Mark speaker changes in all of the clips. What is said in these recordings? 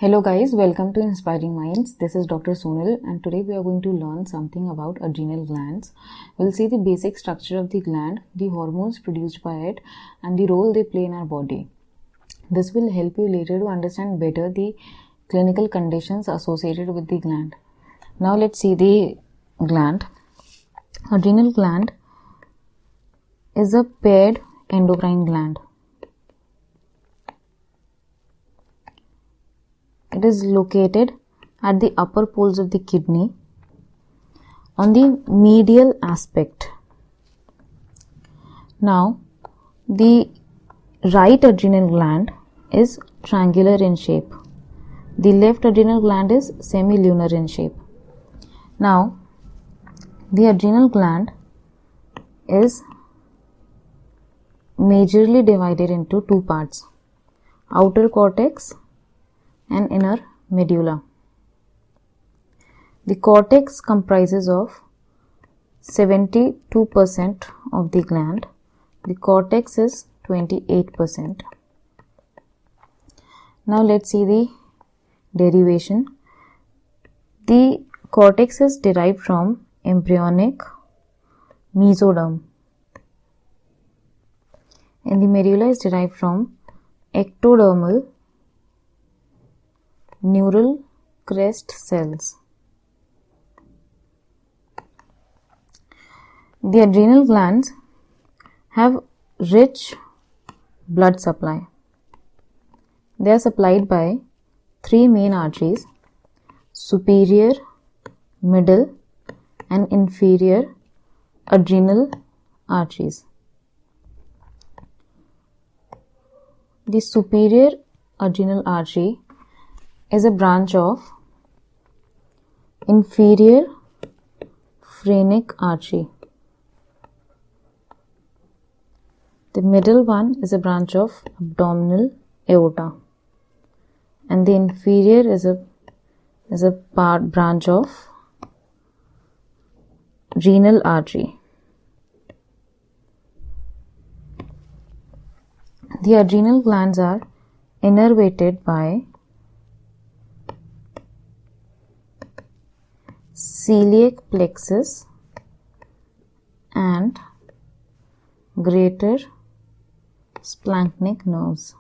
Speaker 1: Hello guys, welcome to Inspiring Minds. This is Dr. Sonal and today we are going to learn something about adrenal glands. We'll see the basic structure of the gland, the hormones produced by it and the role they play in our body. This will help you later to understand better the clinical conditions associated with the gland. Now let's see the gland. Adrenal gland is a paired endocrine gland. It is located at the upper poles of the kidney on the medial aspect. Now, the right adrenal gland is triangular in shape. The left adrenal gland is semilunar in shape. Now, the adrenal gland is majorly divided into two parts, outer cortex and inner medulla. The cortex comprises of 72% of the gland. The cortex is 28%. Now let's see the derivation. The cortex is derived from embryonic mesoderm, and the medulla is derived from ectodermal neural crest cells. The adrenal glands have rich blood supply. They are supplied by three main arteries: superior, middle and inferior adrenal arteries. The superior adrenal artery is a branch of inferior phrenic artery. The middle one is a branch of abdominal aorta, and the inferior is a branch of renal artery. The adrenal glands are innervated by celiac plexus and greater splanchnic nerves.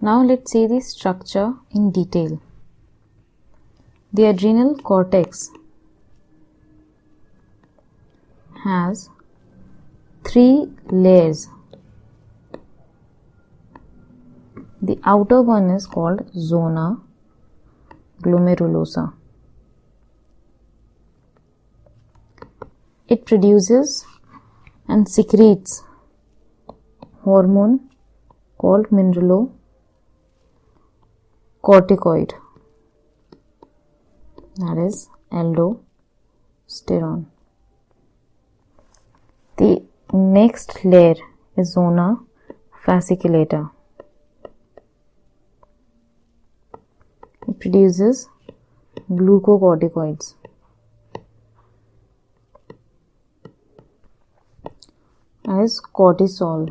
Speaker 1: Now let's see the structure in detail. The adrenal cortex has three layers. The outer one is called zona glomerulosa. It produces and secretes hormone called mineralocorticoid, that is aldosterone. The next layer is zona fasciculata. It produces glucocorticoids. As cortisol.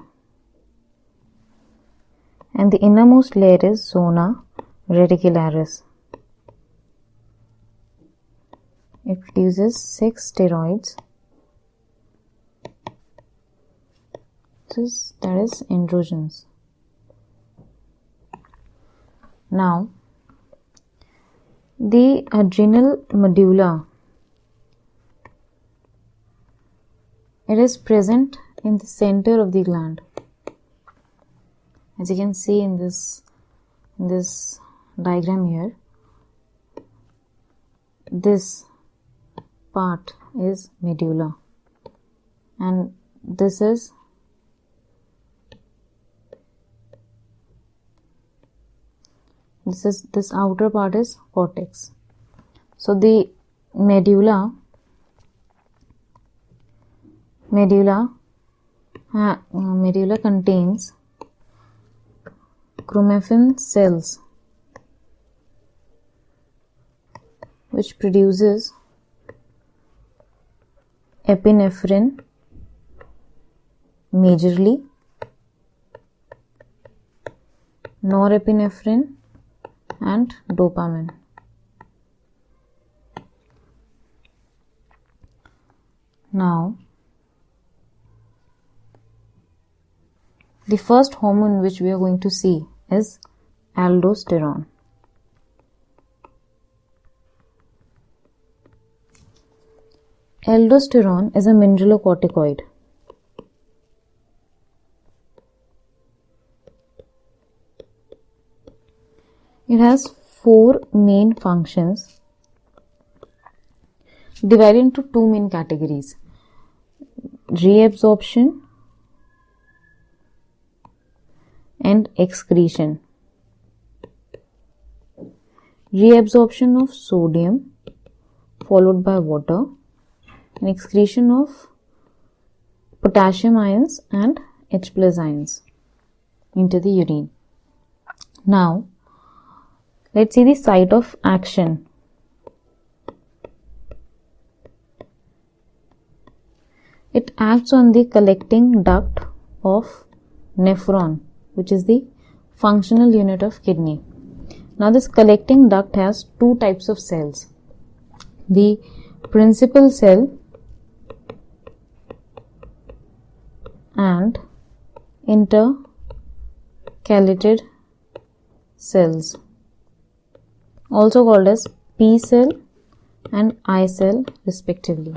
Speaker 1: And the innermost layer is zona reticularis. It produces 6 steroids. That is androgens. Now, the adrenal medulla, it is present in the center of the gland. As you can see in this diagram here, this part is medulla and this outer part is cortex. So the medulla contains chromaffin cells which produces epinephrine majorly norepinephrine and dopamine. Now, the first hormone which we are going to see is aldosterone. Aldosterone is a mineralocorticoid. It has four main functions divided into two main categories: reabsorption and excretion. Reabsorption of sodium followed by water, and excretion of potassium ions and H plus ions into the urine. Now, let's see the site of action. It acts on the collecting duct of nephron, which is the functional unit of kidney. Now, this collecting duct has two types of cells: the principal cell and intercalated cells, also called as P cell and I cell respectively.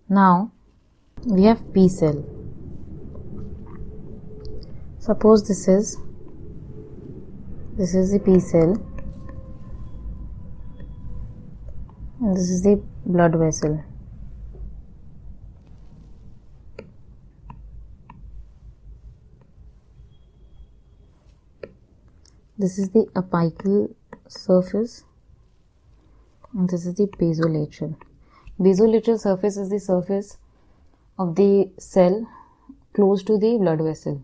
Speaker 1: Now, we have P cell. Suppose this is the P cell and this is the blood vessel. This is the apical surface and this is the basolateral. Basolateral surface is the surface of the cell close to the blood vessel,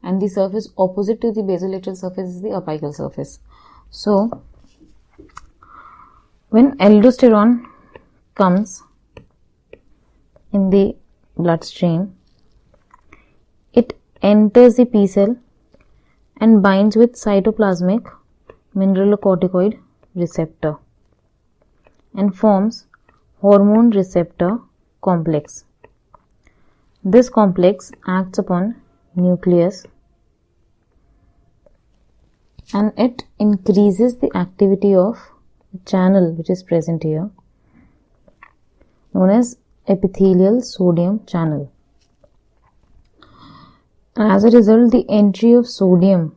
Speaker 1: and the surface opposite to the basolateral surface is the apical surface. So, when aldosterone comes in the bloodstream, it enters the P cell and binds with cytoplasmic mineralocorticoid receptor and forms hormone receptor complex. This complex acts upon nucleus and it increases the activity of a channel which is present here, known as epithelial sodium channel. And as a result, the entry of sodium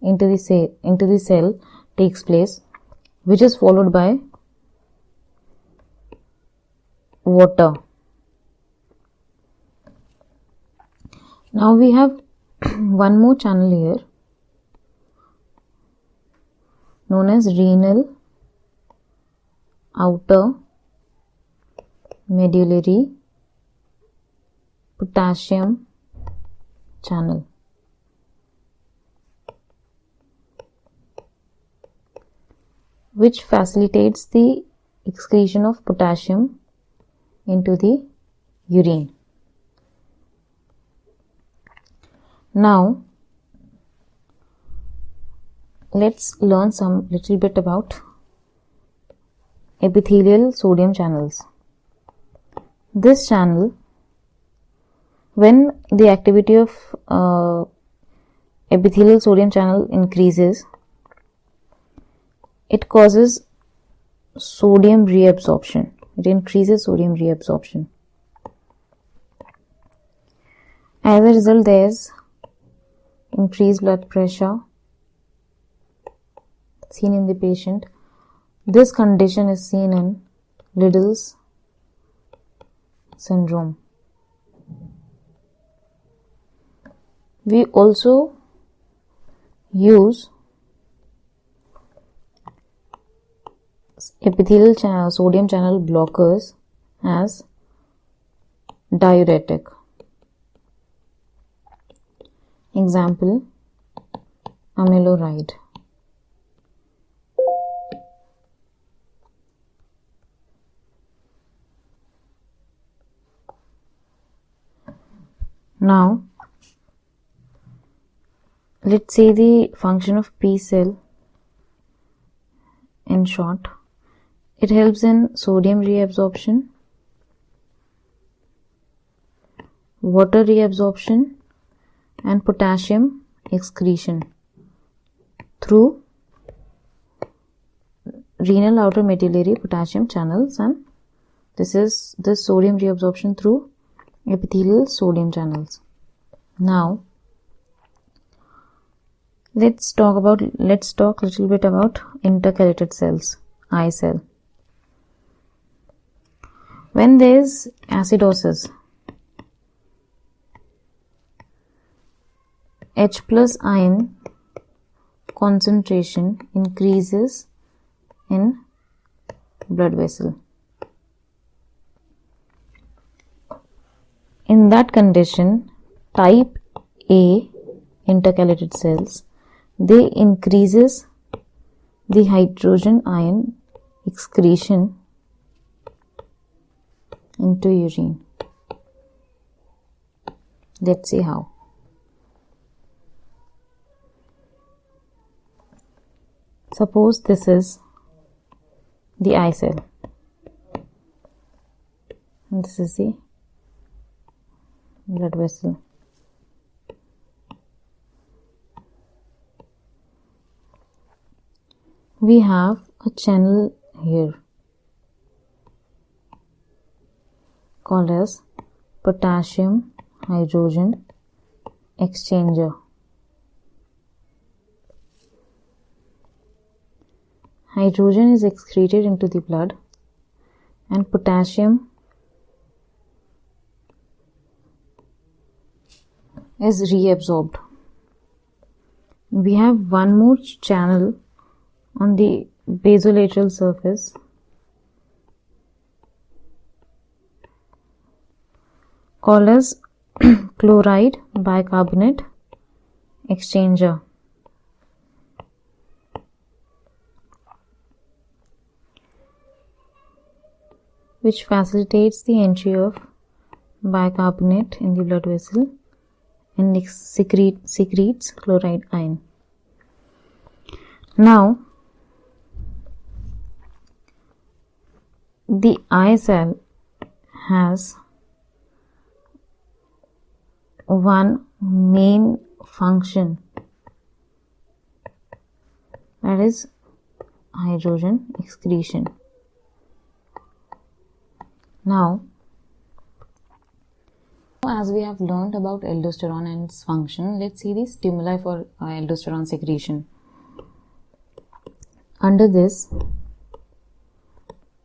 Speaker 1: into the cell takes place, which is followed by water. Now we have one more channel here, known as renal outer medullary potassium channel. Which facilitates the excretion of potassium into the urine. Now, let's learn some little bit about epithelial sodium channels. This channel, when the activity of epithelial sodium channel increases, it causes sodium reabsorption. It increases sodium reabsorption. As a result, there is increased blood pressure seen in the patient. This condition is seen in Liddle's syndrome. We also use epithelial sodium channel blockers as diuretic. Example, amiloride. Now, Let's say the function of P cell in short. It helps in sodium reabsorption, water reabsorption, and potassium excretion through renal outer medullary potassium channels, and this is the sodium reabsorption through epithelial sodium channels. Now let's talk a little bit about intercalated cells, eye cell. When there is acidosis, H plus ion concentration increases in blood vessel. In that condition, type A intercalated cells, they increases the hydrogen ion excretion into urine. Let's see how. Suppose this is the eye cell and this is the blood vessel. We have a channel here called as potassium hydrogen exchanger. Hydrogen is excreted into the blood and potassium is reabsorbed. We have one more channel on the basolateral surface called as chloride bicarbonate exchanger. Which facilitates the entry of bicarbonate in the blood vessel and secretes chloride ion. Now, the eye cell has one main function, that is hydrogen excretion. Now, as we have learned about aldosterone and its function, let's see the stimuli for aldosterone secretion. Under this,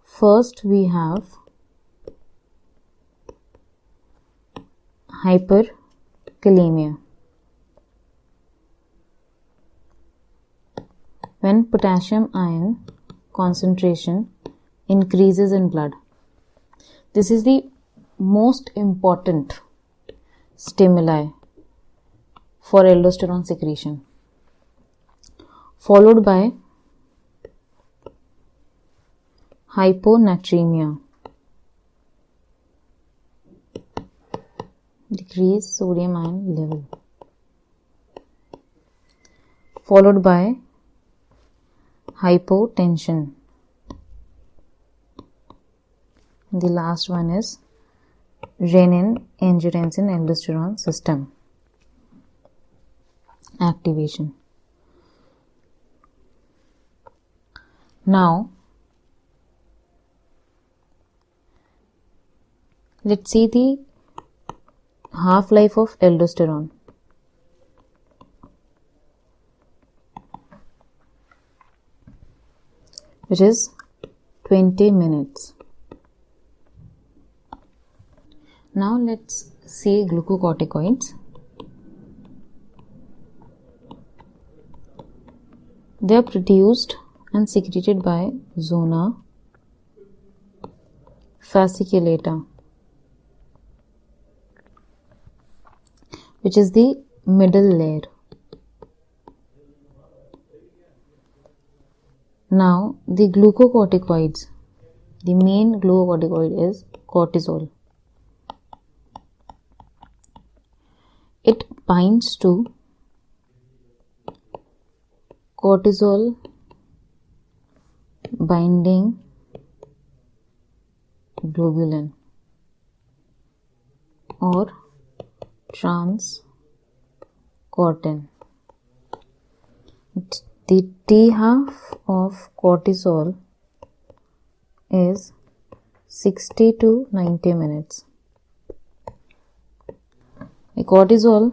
Speaker 1: first we have hyperkalemia. When potassium ion concentration increases in blood. This is the most important stimuli for aldosterone secretion, followed by hyponatremia, decreased sodium ion level, followed by hypotension. The last one is renin-angiotensin aldosterone system activation. Now, let's see the half-life of aldosterone. Which is 20 minutes. Now let's see glucocorticoids. They are produced and secreted by zona fasciculata, which is the middle layer. Now the glucocorticoids, the main glucocorticoid is cortisol. It binds to cortisol binding globulin or transcortin. The T half of cortisol is 60 to 90 minutes. The cortisol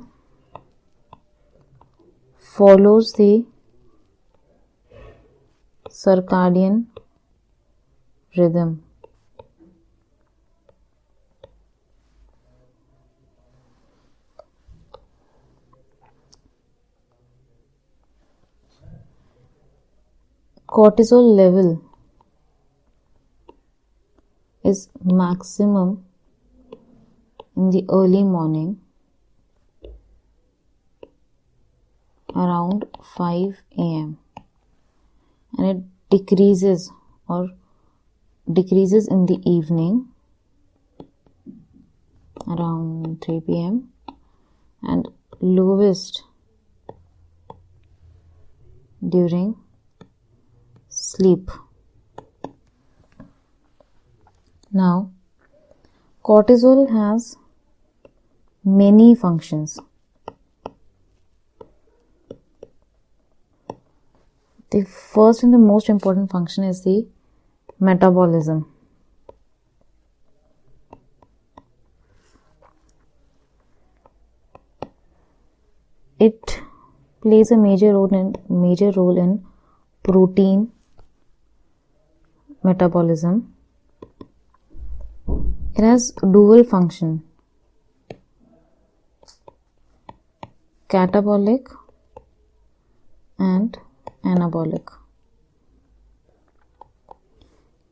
Speaker 1: follows the circadian rhythm. Cortisol level is maximum in the early morning around 5 a.m. and it decreases in the evening around 3 p.m. and lowest during sleep. Now, cortisol has many functions. The first and the most important function is the metabolism. It plays a major role in protein metabolism. It has dual function, catabolic and anabolic.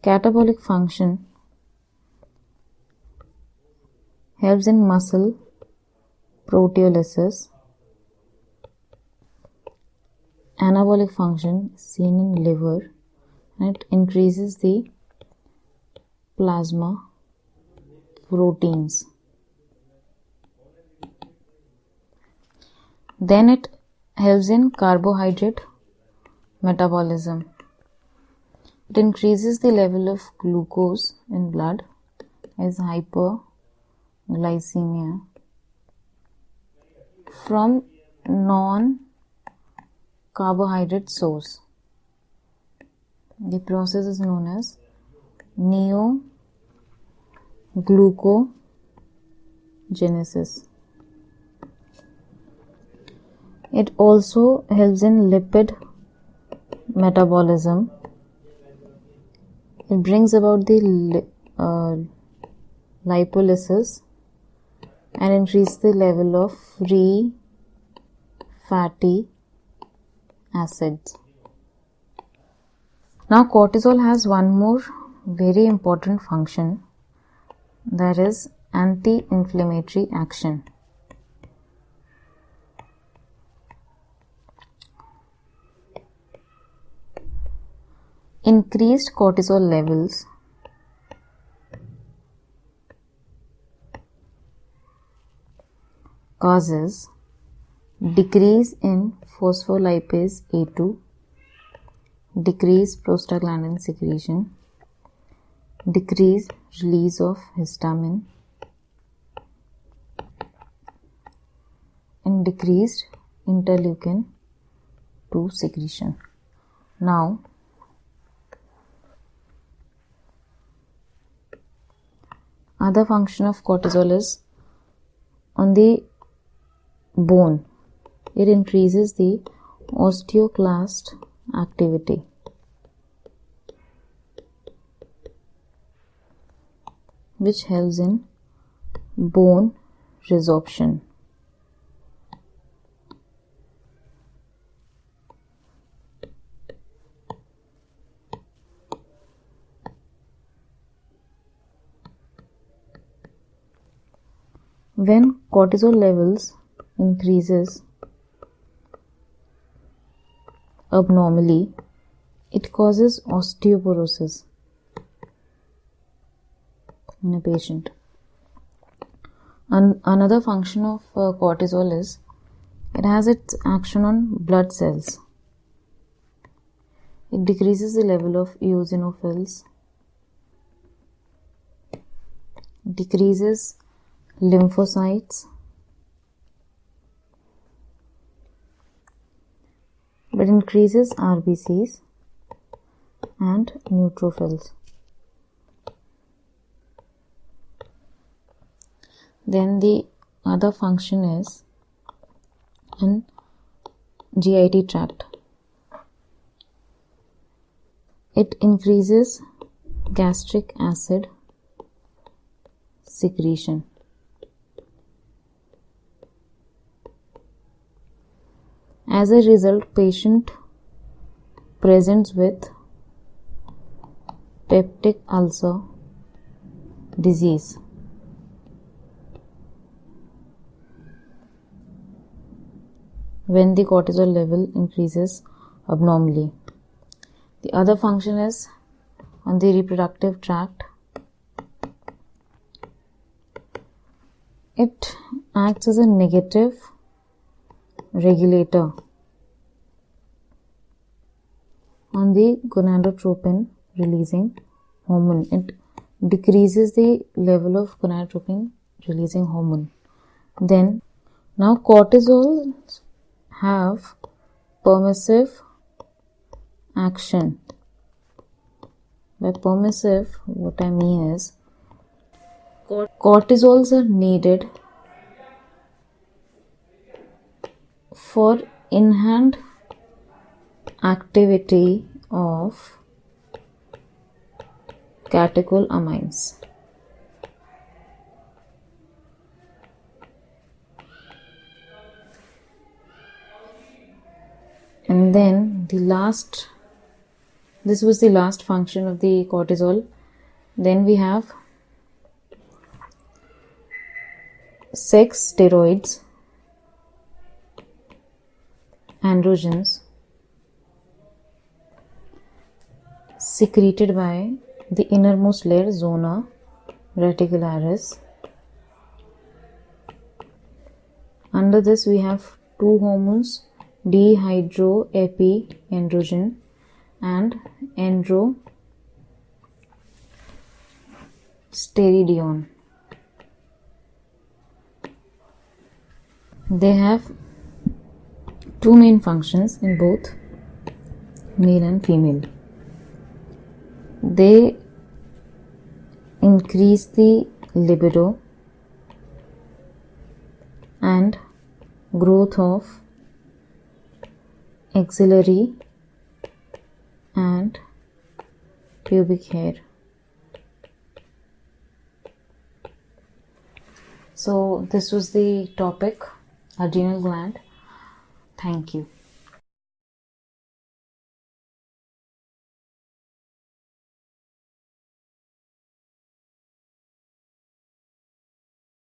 Speaker 1: Catabolic function helps in muscle proteolysis. Anabolic function is seen in liver and it increases the plasma proteins. Then it helps in carbohydrate metabolism. It increases the level of glucose in blood as hyperglycemia from non-carbohydrate source. The process is known as neoglucogenesis. It also helps in lipid metabolism. It brings about the lipolysis and increases the level of free fatty acids. Now, cortisol has one more very important function, that is anti-inflammatory action. Increased cortisol levels causes decrease in phospholipase A2, decrease prostaglandin secretion, decrease release of histamine, and decreased interleukin 2 secretion. Now, other function of cortisol is on the bone. It increases the osteoclast activity. Which helps in bone resorption. When cortisol levels increases abnormally, it causes osteoporosis in a patient. Another function of cortisol is it has its action on blood cells. It decreases the level of eosinophils, decreases lymphocytes, but increases RBCs and neutrophils. Then the other function is in GIT tract. It increases gastric acid secretion. As a result, patient presents with peptic ulcer disease. When the cortisol level increases abnormally. The other function is on the reproductive tract. It acts as a negative regulator on the gonadotropin releasing hormone. It decreases the level of gonadotropin releasing hormone. Then, now cortisol have permissive action. By permissive, what I mean is cortisols are needed for in-hand activity of catecholamines. And then this was the last function of the cortisol. Then we have sex steroids, androgens secreted by the innermost layer, zona reticularis. Under this we have two hormones, dehydroepiandrogen and androstenedione. They have two main functions in both male and female. They increase the libido and growth of axillary and pubic hair. So this was the topic, adrenal gland. Thank you.